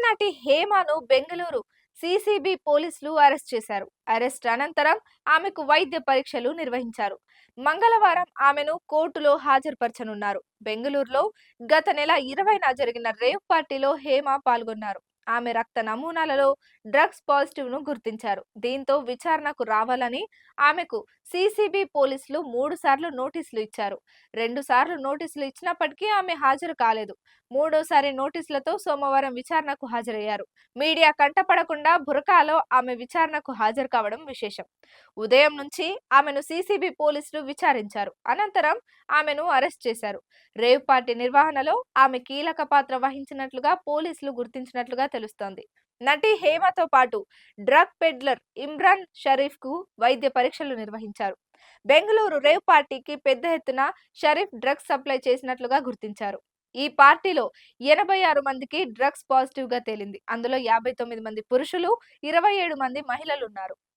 నటి హేమను బెంగళూరు సీసీబీ పోలీసులు అరెస్ట్ చేశారు. అరెస్ట్ అనంతరం ఆమెకు వైద్య పరీక్షలు నిర్వహించారు. మంగళవారం ఆమెను కోర్టులో హాజరుపరచనున్నారు. బెంగళూరులో గత నెల 20న జరిగిన రేవ్ పార్టీలో హేమ పాల్గొన్నారు. ఆమె రక్త నమూనాలలో డ్రగ్స్ పాజిటివ్ ను గుర్తించారు. దీంతో విచారణకు రావాలని ఆమెకు సీసీబీ పోలీసులు 3 సార్లు నోటీసులు ఇచ్చారు. 2 సార్లు నోటీసులు ఇచ్చినప్పటికీ ఆమె హాజరు కాలేదు. మూడోసారి నోటీసులతో సోమవారం విచారణకు హాజరయ్యారు. మీడియా కంటపడకుండా బురకాలో ఆమె విచారణకు హాజరు కావడం విశేషం. ఉదయం నుంచి ఆమెను సీసీబీ పోలీసులు విచారించారు. అనంతరం ఆమెను అరెస్ట్ చేశారు. రేవ్ పార్టీ నిర్వహణలో ఆమె కీలక పాత్ర వహించినట్లుగా పోలీసులు గుర్తించినట్లుగా తెలుస్తోంది. నటి హేమతో పాటు డ్రగ్ పెడ్లర్ ఇమ్రాన్ షరీఫ్ కు వైద్య పరీక్షలు నిర్వహించారు. బెంగళూరు రేవ్ పార్టీకి పెద్ద ఎత్తున షరీఫ్ డ్రగ్స్ సప్లై చేసినట్లుగా గుర్తించారు. ఈ పార్టీలో 86 మందికి డ్రగ్స్ పాజిటివ్ గా తేలింది. అందులో 59 మంది పురుషులు, 27 మంది మహిళలున్నారు.